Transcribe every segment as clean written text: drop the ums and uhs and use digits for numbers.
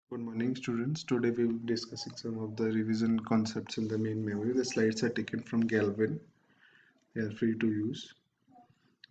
Good morning, students. Today we will be discussing some of the revision concepts in the main memory. The slides are taken from Galvin. They are free to use.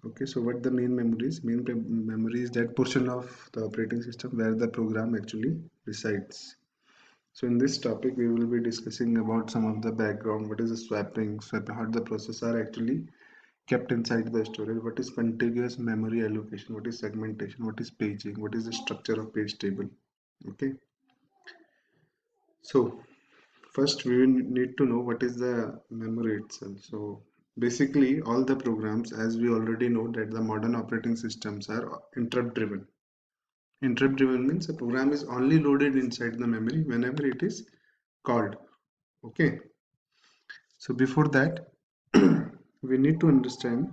Okay, so what the main memory is? Memory is that portion of the operating system where the program actually resides. So in this topic, we will be discussing about some of the background. What is the swapping, how the process are actually kept inside the storage. What is contiguous memory allocation? What is segmentation? What is paging? What is the structure of page table? Okay. So first, we will need to know what is the memory itself. So basically, all the programs, as we already know, that the modern operating systems are interrupt driven. Interrupt driven means a program is only loaded inside the memory whenever it is called. Okay. So before that, we need to understand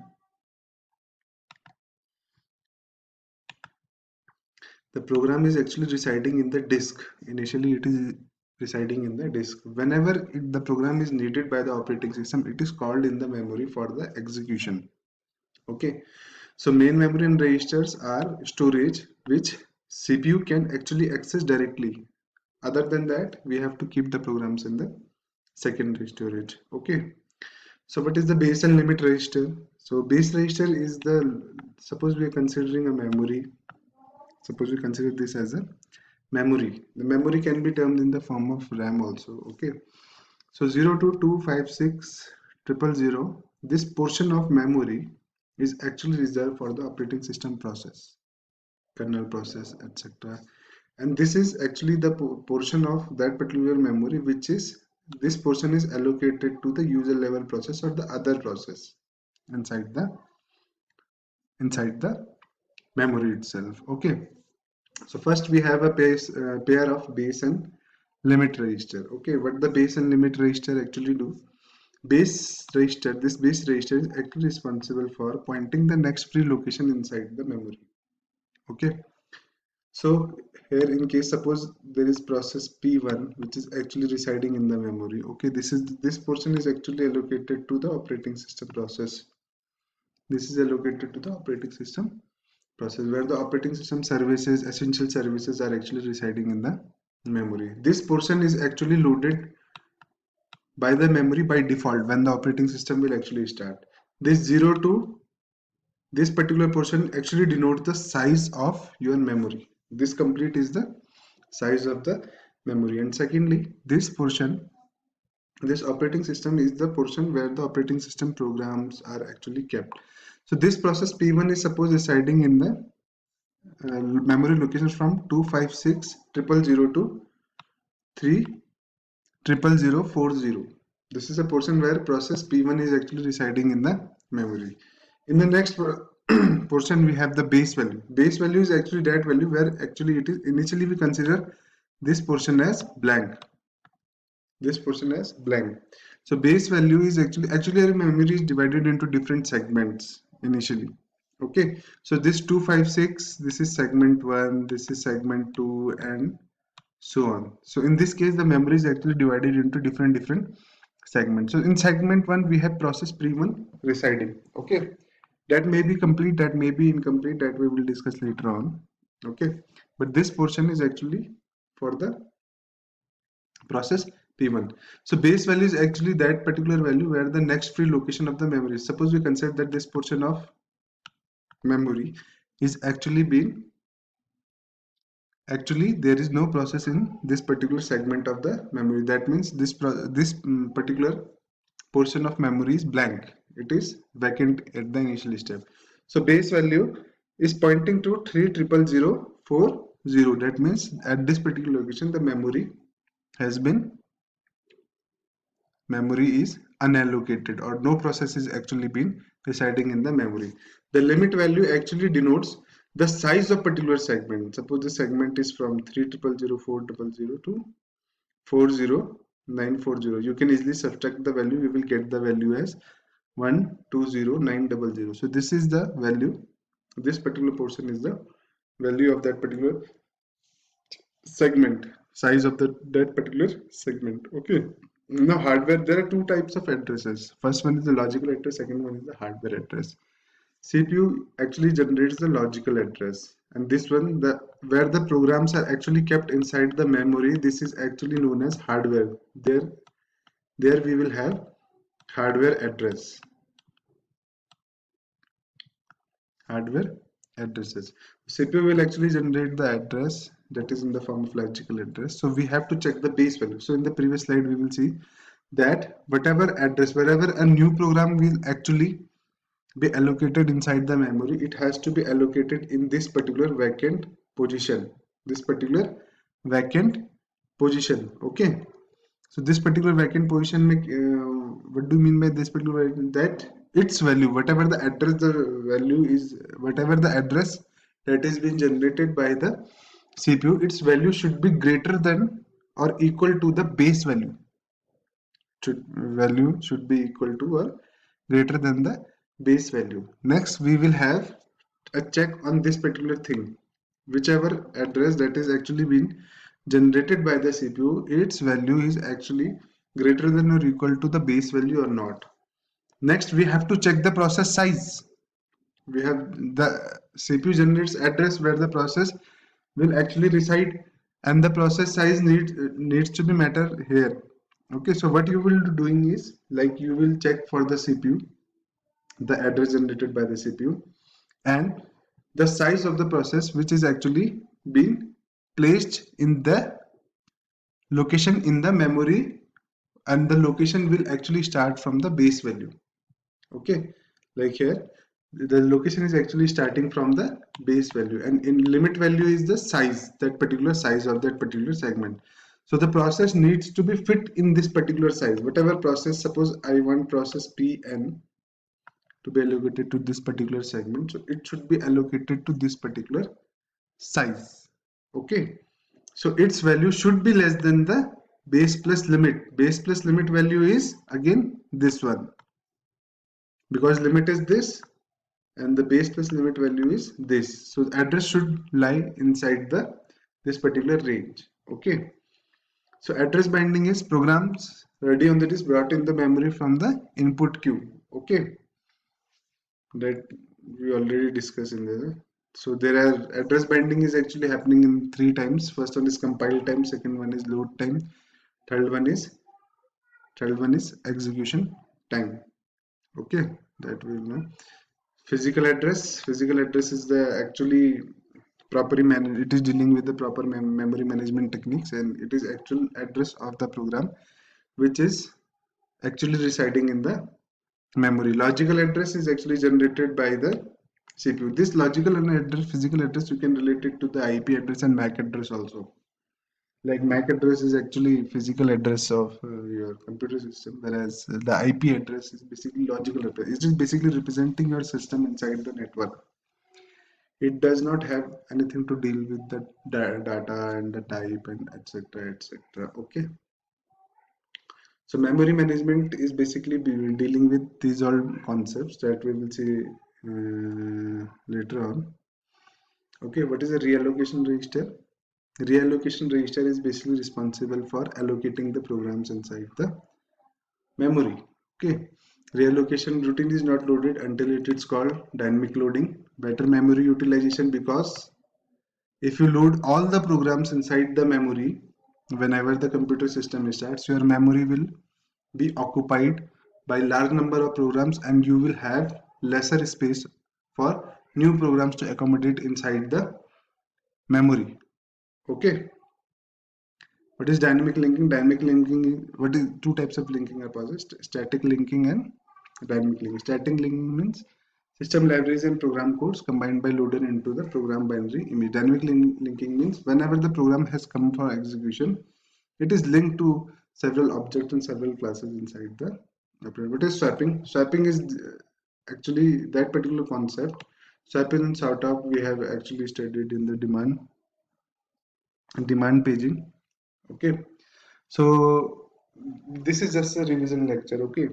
the program is actually residing in the disk. Initially, it is residing in the disk. Whenever the program is needed by the operating system, it is called in the memory for the execution. Okay, so main memory and registers are storage which CPU can actually access directly. Other than that, we have to keep the programs in the secondary storage. Okay, so what is the base and limit register? So base register is suppose we are considering a memory. Suppose we consider this as a memory. The memory can be termed in the form of RAM also. Okay, so 0 to 256 000, this portion of memory is actually reserved for the operating system process, kernel process, etc. And this is actually the portion of that particular memory which is this portion is allocated to the user level process or the other process inside the memory itself. Okay, so first we have a pair of base and limit register. Okay, what the base and limit register actually do? This base register is actually responsible for pointing the next free location inside the memory. Okay, so here in case suppose there is process P1 which is actually residing in the memory. Okay, this portion is actually allocated to the operating system process. This is allocated to the operating system process where the operating system services, essential services are actually residing in the memory. This portion is actually loaded by the memory by default when the operating system will actually start. This 0 to this particular portion actually denotes the size of your memory. This complete is the size of the memory. And secondly, this operating system is the portion where the operating system programs are actually kept. So this process P1 is suppose residing in the memory locations from 256 000 to 3 This is a portion where process P1 is actually residing in the memory. In the next portion, we have the base value. Base value is actually that value where actually it is initially we consider this portion as blank. This portion as blank. So base value is actually our memory is divided into different segments initially. Okay, so this 256, this is segment 1, this is segment 2, and so on. So in this case, the memory is actually divided into different segments. So in segment 1, we have process P1 residing. Okay, that may be complete, that may be incomplete, that we will discuss later on. Okay, but this portion is actually for the process P1. So base value is actually that particular value where the next free location of the memory. Suppose we consider that this portion of memory is actually there is no process in this particular segment of the memory. That means this particular portion of memory is blank. It is vacant at the initial step. So base value is pointing to 30040. That means at this particular location the memory is unallocated or no process is actually been residing in the memory. The limit value actually denotes the size of particular segment. Suppose the segment is from 3000400 to 40940. You can easily subtract the value. You will get the value as 120900. So this is the value. This particular portion is the value of that particular segment, size of that particular segment. Okay. Now hardware, there are two types of addresses. First one is the logical address, second one is the hardware address. CPU actually generates the logical address, and this one, the where the programs are actually kept inside the memory, this is actually known as hardware. There we will have hardware address. Hardware addresses. CPU will actually generate the address that is in the form of logical address. So we have to check the base value. So in the previous slide, we will see that whatever address, wherever a new program will actually be allocated inside the memory, it has to be allocated in this particular vacant position. This particular vacant position. Okay. So this particular vacant position, what do you mean by this particular vacant? That its value, whatever the address, the value is, whatever the address that is being generated by the CPU, its value should be greater than or equal to the base value. Value should be equal to or greater than the base value. Next, we will have a check on this particular thing. Whichever address that is actually being generated by the CPU, its value is actually greater than or equal to the base value or not. Next, we have to check the process size. We have the CPU generates address where the process will actually reside, and the process size needs to be matter here. Okay, so what you will be doing is, like, you will check for the CPU, the address generated by the CPU, and the size of the process which is actually being placed in the location in the memory, and the location will actually start from the base value. Okay, like here the location is actually starting from the base value, and in limit value is the size, that particular size of that particular segment. So the process needs to be fit in this particular size. Whatever process, suppose I want process Pn to be allocated to this particular segment, so it should be allocated to this particular size. Okay, so its value should be less than the base plus limit. Base plus limit value is again this one, because limit is this and the base plus limit value is this. So the address should lie inside the this particular range. Okay, so address binding is programs ready on that is brought in the memory from the input queue. Okay, that we already discussed in there. So there are address binding is actually happening in 3 times. First one is compile time, second one is load time, third one is execution time. Okay, that we know. Physical address is the actually properly managed. It is dealing with the proper memory management techniques, and it is actual address of the program which is actually residing in the memory. Logical address is actually generated by the CPU. This logical address, physical address, you can relate it to the IP address and MAC address also. Like MAC address is actually physical address of your computer system, whereas the IP address is basically logical address. It is basically representing your system inside the network. It does not have anything to deal with the data and the type and etc etc. Okay, so memory management is basically dealing with these all concepts that we will see later on. Okay, what is a reallocation register? Reallocation register is basically responsible for allocating the programs inside the memory. Okay, reallocation routine is not loaded until it is called dynamic loading. Better memory utilization, because if you load all the programs inside the memory, whenever the computer system starts, your memory will be occupied by large number of programs, and you will have lesser space for new programs to accommodate inside the memory. Okay, what is dynamic linking? Dynamic linking, what is two types of linking are possible: static linking and dynamic linking. Static linking means system libraries and program codes combined by loader into the program binary image. Dynamic linking means whenever the program has come for execution, it is linked to several objects and several classes inside the operator. What is swapping? Swapping is actually that particular concept. Swapping and sort of we have actually studied in the demand paging. Okay, so this is just a revision lecture. Okay,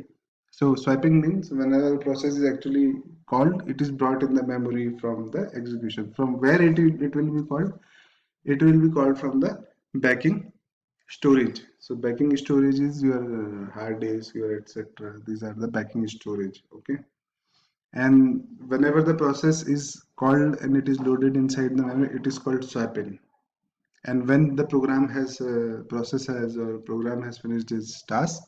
so swiping means whenever a process is actually called, it is brought in the memory from the execution. From where it will be called? It will be called from the backing storage. So backing storage is your hard disk, your etc. These are the backing storage. Okay, and whenever the process is called and it is loaded inside the memory, it is called swap in. And when the program has process has or program has finished its task,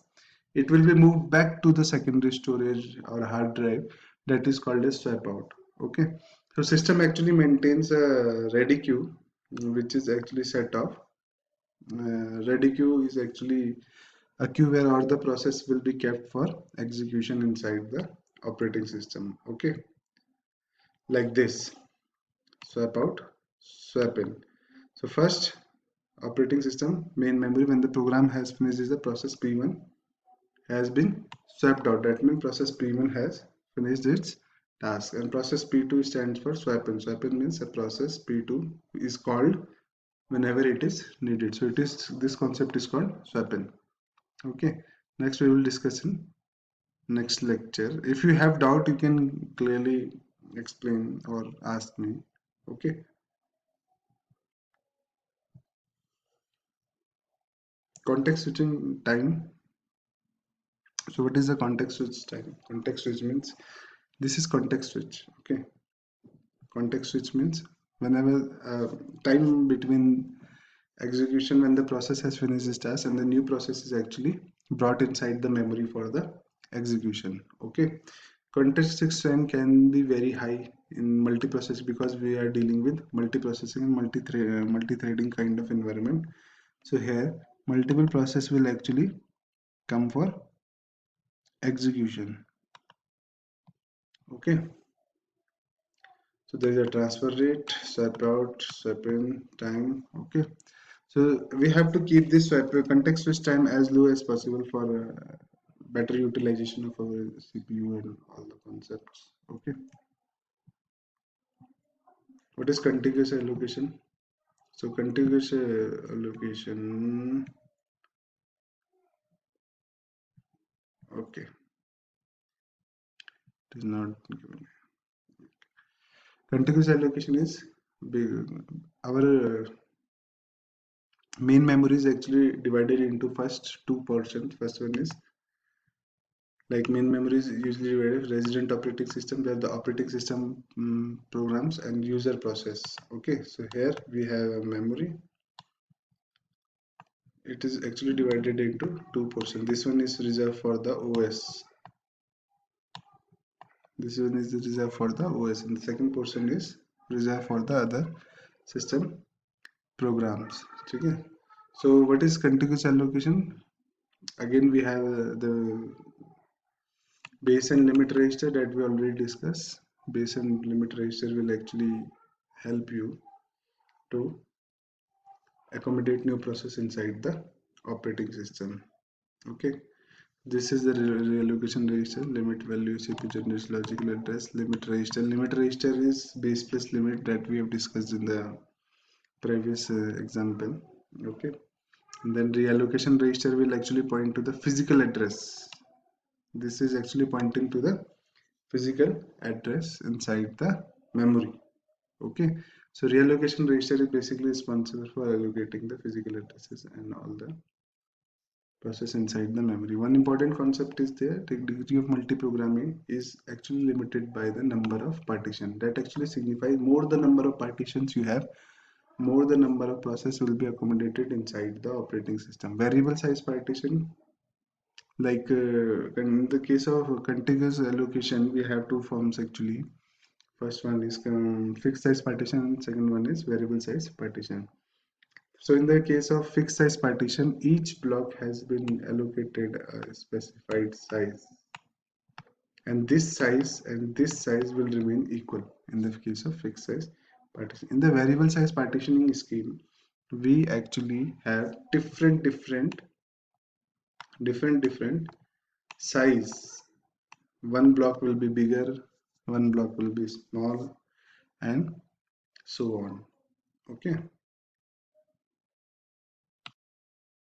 it will be moved back to the secondary storage or hard drive, that is called as swap out. Okay, so system actually maintains a ready queue, which is actually set off. Ready queue is actually a queue where all the process will be kept for execution inside the operating system. Okay, like this: swap out, swap in. So first, operating system main memory, when the program has finished, is the process P1 has been swapped out. That means process P1 has finished its task, and process P2 stands for swap in. Swap in means a process P2 is called whenever it is needed. So it is, this concept is called swap in. Okay, next we will discuss in next lecture. If you have doubt, you can clearly explain or ask me. Okay, context switching time. So what is the context switch time? Context switch means, this is context switch. Okay, context switch means whenever time between execution, when the process has finished its task and the new process is actually brought inside the memory for the execution. Okay, context switch time can be very high in multiprocess, because we are dealing with multiprocessing and multi-threading kind of environment. So here multiple process will actually come for execution. Okay, so there is a transfer rate, swap out, swap in time. Okay, so we have to keep this swap context switch time as low as possible for better utilization of our CPU and all the concepts. Okay, what is contiguous allocation? So contiguous allocation. Okay, it is not given. Contiguous allocation is big. Our main memory is actually divided into first two portions. First one is, like, main memory is usually divided resident operating system, where the operating system programs and user process. Okay, so here we have a memory. It is actually divided into two portions. This one is reserved for the OS. This one is reserved for the OS, and the second portion is reserved for the other system programs. Okay. So what is contiguous allocation? Again, we have the base and limit register that we already discussed. Base and limit register will actually help you to accommodate new process inside the operating system. Okay, this is the reallocation register. Limit value CPU generates logical address. Limit register. Limit register is base plus limit that we have discussed in the previous example. Okay, and then reallocation register will actually point to the physical address. This is actually pointing to the physical address inside the memory. Okay, so reallocation register is basically responsible for allocating the physical addresses and all the process inside the memory. One important concept is there: the degree of multiprogramming is actually limited by the number of partition. That actually signifies more the number of partitions you have, more the number of process will be accommodated inside the operating system. Variable size partition, like in the case of contiguous allocation, we have two forms actually. First one is fixed size partition, second one is variable size partition. So in the case of fixed size partition, each block has been allocated a specified size, and this size will remain equal in the case of fixed size partition. In the variable size partitioning scheme, we actually have different size. One block will be bigger, one block will be small, and so on. Okay.